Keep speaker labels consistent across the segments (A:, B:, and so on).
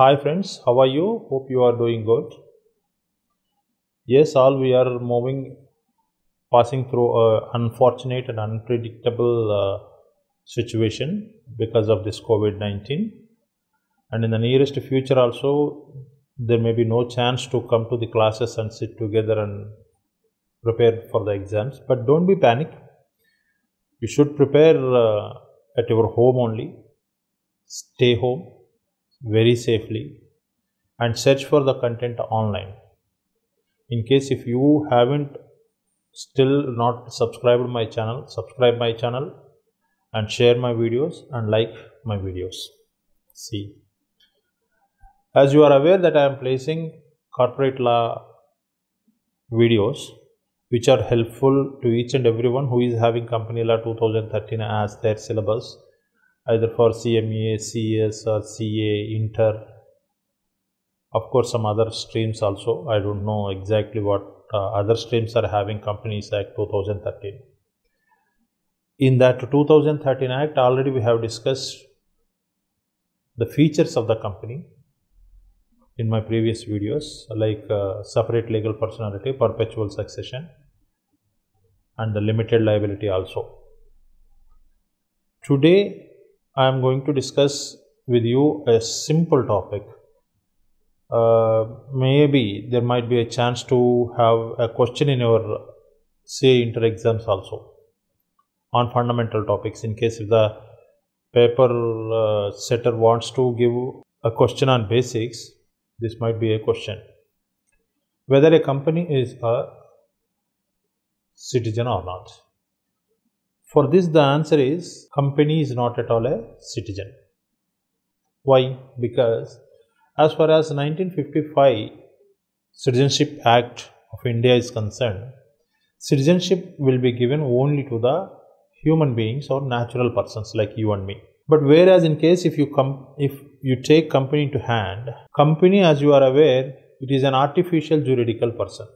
A: Hi friends, how are you? Hope you are doing good. Yes, all we are passing through a unfortunate and unpredictable situation because of this COVID-19. And in the nearest future also, there may be no chance to come to the classes and sit together and prepare for the exams. But don't be panic. You should prepare at your home only. Stay home very safely and search for the content online. In case if you haven't still not subscribed my channel, subscribe my channel and share my videos and like my videos. See, as you are aware that I am placing corporate law videos which are helpful to each and everyone who is having company law 2013 as their syllabus, either for CMA, CS or CA, Inter, of course some other streams also. I don't know exactly what other streams are having Companies Act 2013. In that 2013 Act, already we have discussed the features of the company in my previous videos, like separate legal personality, perpetual succession, and the limited liability also. Today, I am going to discuss with you a simple topic. Maybe there might be a chance to have a question in your CA Inter exams also on fundamental topics, in case if the paper setter wants to give a question on basics. This might be a question whether a company is a citizen or not. For this the answer is company is not at all a citizen. Why? Because as far as 1955 Citizenship Act of India is concerned, citizenship will be given only to the human beings or natural persons like you and me. But whereas in case if you take company into hand, company, as you are aware, it is an artificial juridical person,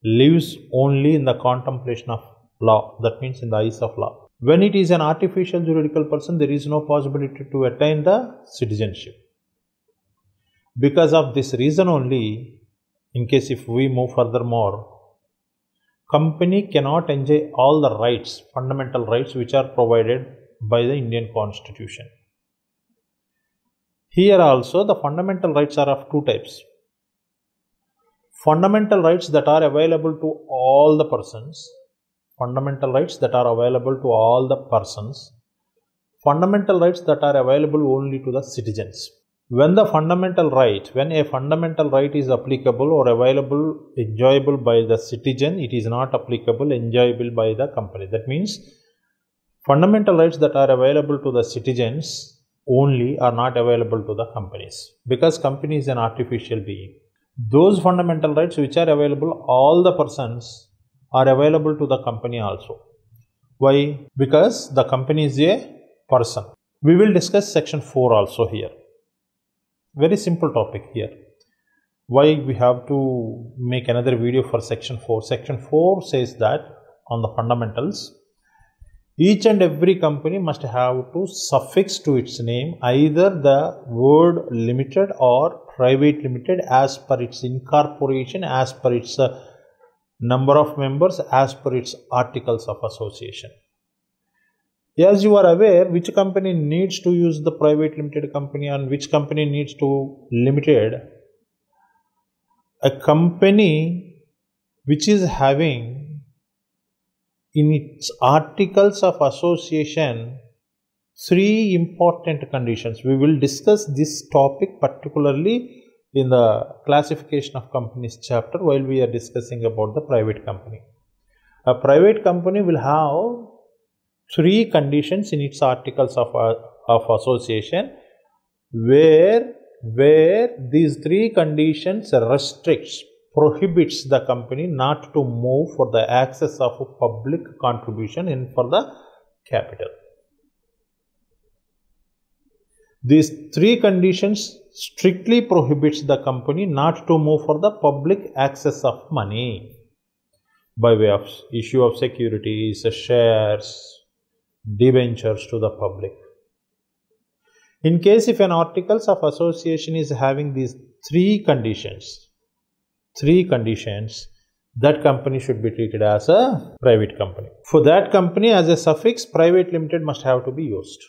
A: lives only in the contemplation of law, that means in the eyes of law. When it is an artificial juridical person, there is no possibility to attain the citizenship. Because of this reason only, in case if we move furthermore, company cannot enjoy all the rights, fundamental rights which are provided by the Indian Constitution. Here also the fundamental rights are of two types. Fundamental rights that are available to all the persons, fundamental rights that are available to all the persons, fundamental rights that are available only to the citizens. When a fundamental right is applicable or available, enjoyable by the citizen, it is not applicable, enjoyable by the company. That means fundamental rights that are available to the citizens only are not available to the companies, because company is an artificial being. Those fundamental rights which are available all the persons are available to the company also. Why? Because the company is a person. We will discuss section 4 also here. Very simple topic here. Why we have to make another video for section 4? Section 4 says that on the fundamentals, each and every company must have to suffix to its name either the word limited or private limited as per its incorporation, as per its number of members, as per its articles of association. As you are aware, which company needs to use the private limited company and which company needs to limited? A company which is having in its articles of association 3 important conditions. We will discuss this topic particularly in the classification of companies chapter while we are discussing about the private company. A private company will have 3 conditions in its articles of association, where these 3 conditions prohibits the company not to move for the access of a public contribution in for the capital. These 3 conditions strictly prohibits the company not to move for the public access of money by way of issue of securities, shares, debentures to the public. In case if an articles of association is having these three conditions, that company should be treated as a private company. For that company, as a suffix, private limited must have to be used,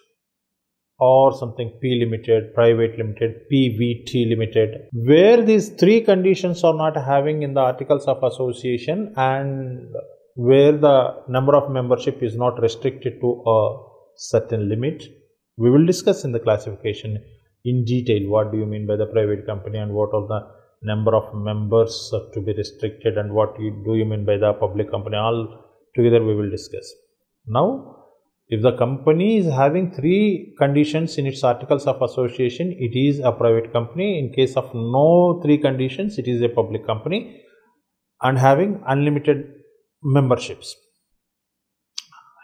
A: or something P limited, private limited, PVT limited. Where these three conditions are not having in the articles of association, and where the number of membership is not restricted to a certain limit, we will discuss in the classification in detail what do you mean by the private company and what are the number of members to be restricted and what do you mean by the public company. All together we will discuss. Now, if the company is having three conditions in its articles of association, it is a private company. In case of no three conditions, it is a public company and having unlimited memberships.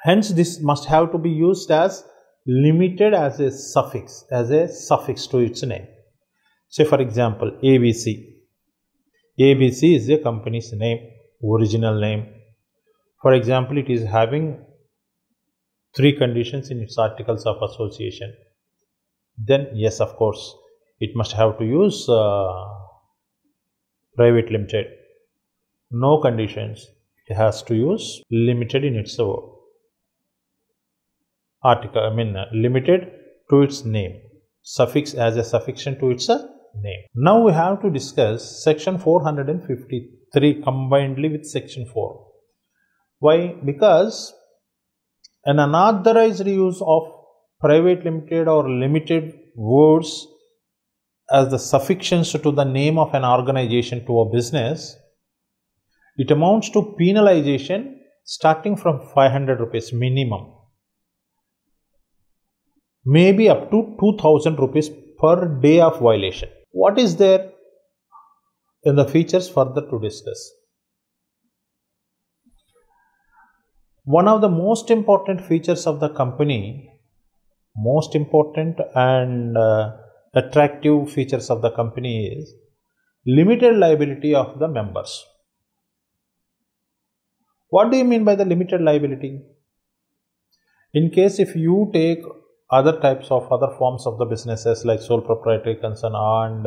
A: Hence, this must have to be used as limited as a suffix to its name. Say for example, ABC. ABC is a company's name, original name. For example, it is having three conditions in its articles of association. Then yes, of course, it must have to use private limited. No conditions, it has to use limited in its article, limited to its name, suffix as a suffixation to its name. Now we have to discuss section 453 combinedly with section 4. Why? Because an unauthorized use of private limited or limited words as the suffixations to the name of an organization to a business, it amounts to penalization starting from 500 rupees minimum, maybe up to 2000 rupees per day of violation. What is there in the features further to discuss? One of the most important features of the company, most important and attractive features of the company is limited liability of the members. What do you mean by the limited liability? In case if you take other types of other forms of the businesses like sole proprietary concern and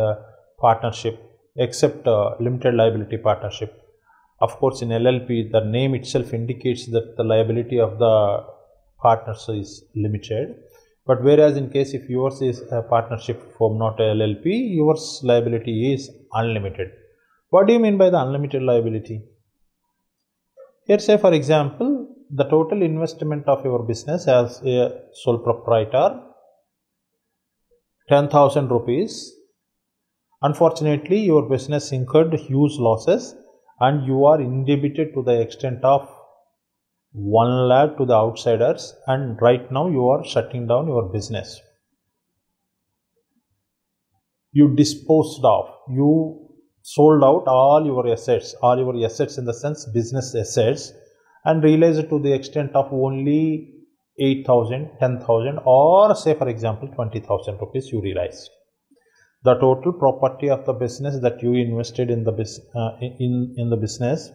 A: partnership, except limited liability partnership. Of course, in LLP, the name itself indicates that the liability of the partners is limited. But whereas in case if yours is a partnership form, not a LLP, yours liability is unlimited. What do you mean by the unlimited liability? Here, say for example, the total investment of your business as a sole proprietor, 10,000 rupees. Unfortunately, your business incurred huge losses and you are indebted to the extent of 1 lakh to the outsiders, and right now you are shutting down your business. You disposed of, you sold out all your assets in the sense business assets, and realized to the extent of only 8,000, 10,000 or say for example 20,000 rupees you realized. The total property of the business that you invested in the business,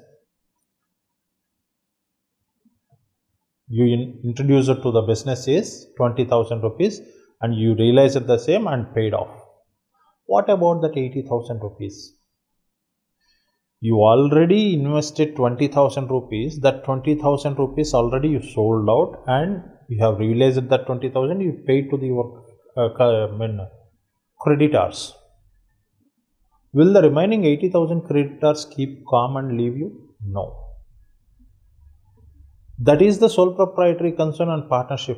A: you introduced it to the business is 20,000 rupees and you realized the same and paid off. What about that 80,000 rupees? You already invested 20,000 rupees, that 20,000 rupees already you sold out and you have realized that 20,000 you paid to the creditors. Will the remaining 80,000 creditors keep calm and leave you? No. That is the sole proprietary concern and partnership.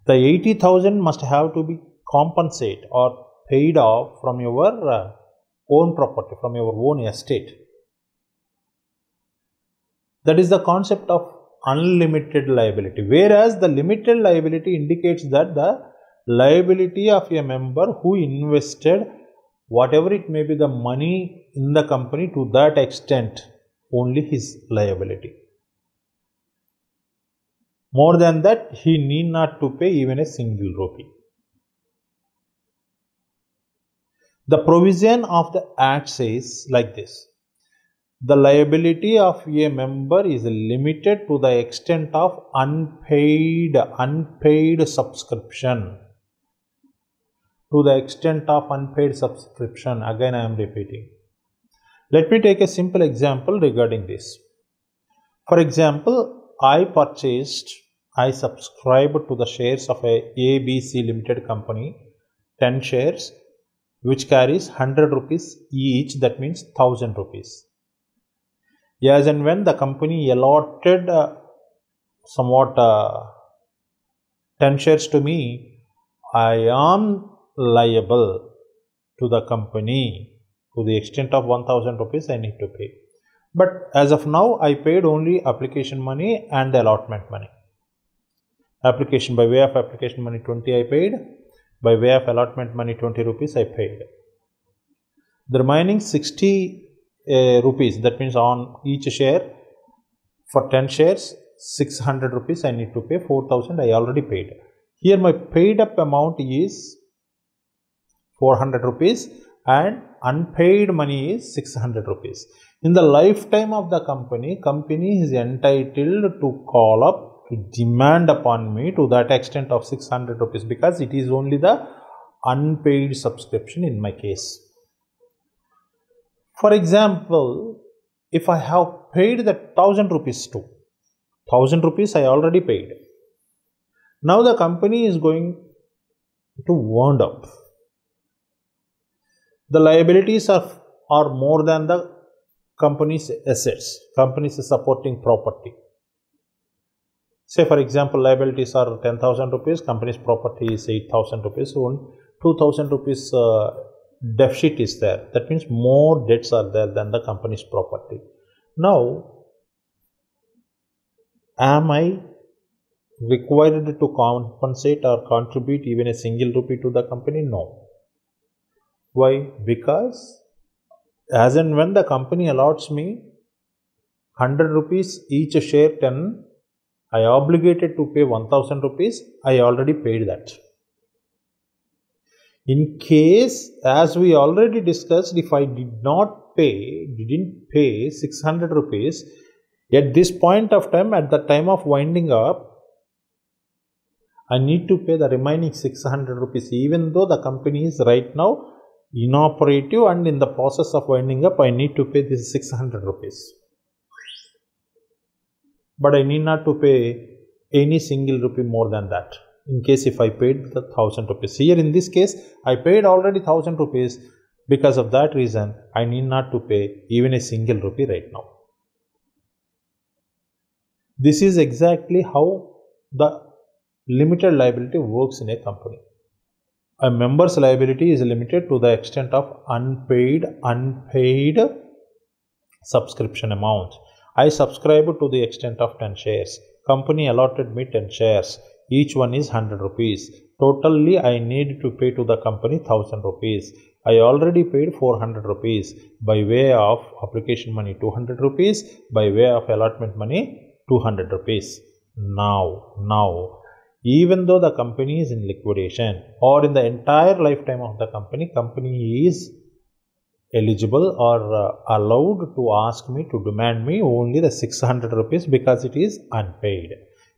A: The 80,000 must have to be compensated or paid off from your own property, from your own estate. That is the concept of unlimited liability. Whereas the limited liability indicates that the liability of a member who invested whatever it may be the money in the company, to that extent only his liability. More than that, he need not to pay even a single rupee. The provision of the Act says like this: The liability of a member is limited to the extent of unpaid subscription. To the extent of unpaid subscription. Again, I am repeating. Let me take a simple example regarding this. For example, I subscribed to the shares of a ABC Limited company, 10 shares, which carries 100 rupees each, that means 1000 rupees. As and when the company allotted 10 shares to me, I am liable to the company to the extent of 1000 rupees I need to pay. But as of now, I paid only application money and the allotment money. By way of application money 20 I paid, by way of allotment money 20 rupees I paid. The remaining 60 rupees, that means on each share, for 10 shares 600 rupees I need to pay, 4000 I already paid. Here my paid up amount is 400 rupees and unpaid money is 600 rupees. In the lifetime of the company is entitled to call up, to demand upon me to that extent of 600 rupees, because it is only the unpaid subscription in my case. For example, if I have paid the 1000 rupees too, 1000 rupees I already paid. Now the company is going to wound up. The liabilities are more than the company's assets, company's supporting property. Say for example, liabilities are 10,000 rupees, company's property is 8,000 rupees, so 2,000 rupees deficit is there. That means more debts are there than the company's property. Now, am I required to compensate or contribute even a single rupee to the company? No. Why? Because as and when the company allots me 100 rupees each share 10, I obligated to pay 1000 rupees, I already paid that. In case, as we already discussed, if I didn't pay 600 rupees, at this point of time, at the time of winding up, I need to pay the remaining 600 rupees, even though the company is right now inoperative and in the process of winding up, I need to pay this 600 rupees. But I need not to pay any single rupee more than that, in case if I paid the 1000 rupees. Here in this case, I paid already 1000 rupees. Because of that reason, I need not to pay even a single rupee right now. This is exactly how the limited liability works in a company. A member's liability is limited to the extent of unpaid subscription amount. I subscribed to the extent of 10 shares. Company allotted me 10 shares. Each one is 100 rupees. Totally, I need to pay to the company 1000 rupees. I already paid 400 rupees by way of application money 200 rupees, by way of allotment money 200 rupees. Now, even though the company is in liquidation or in the entire lifetime of the company is eligible or allowed to ask me to demand me only the 600 rupees because it is unpaid.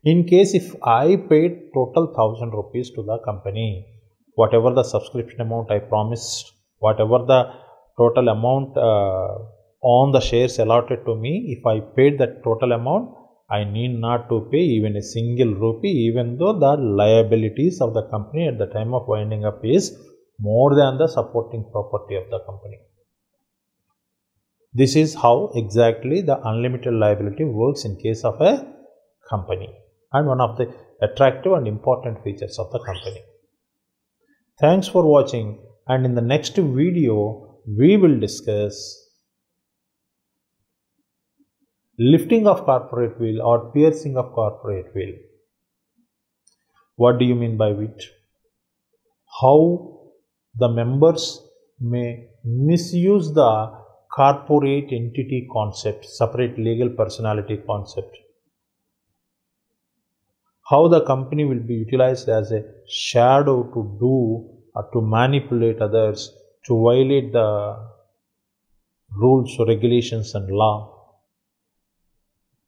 A: In case if I paid total 1000 rupees to the company, whatever the subscription amount I promised, whatever the total amount on the shares allotted to me, if I paid that total amount, I need not to pay even a single rupee, even though the liabilities of the company at the time of winding up is more than the supporting property of the company. This is how exactly the unlimited liability works in case of a company, and one of the attractive and important features of the company. Thanks for watching, and in the next video we will discuss lifting of corporate veil or piercing of corporate veil. What do you mean by it? How the members may misuse the corporate entity concept, separate legal personality concept. How the company will be utilized as a shadow to do or to manipulate others, to violate the rules, regulations and law.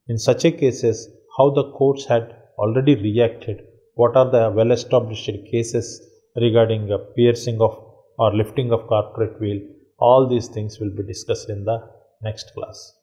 A: In such a cases, how the courts had already reacted, what are the well-established cases regarding piercing of or lifting of corporate veil, all these things will be discussed in the next class.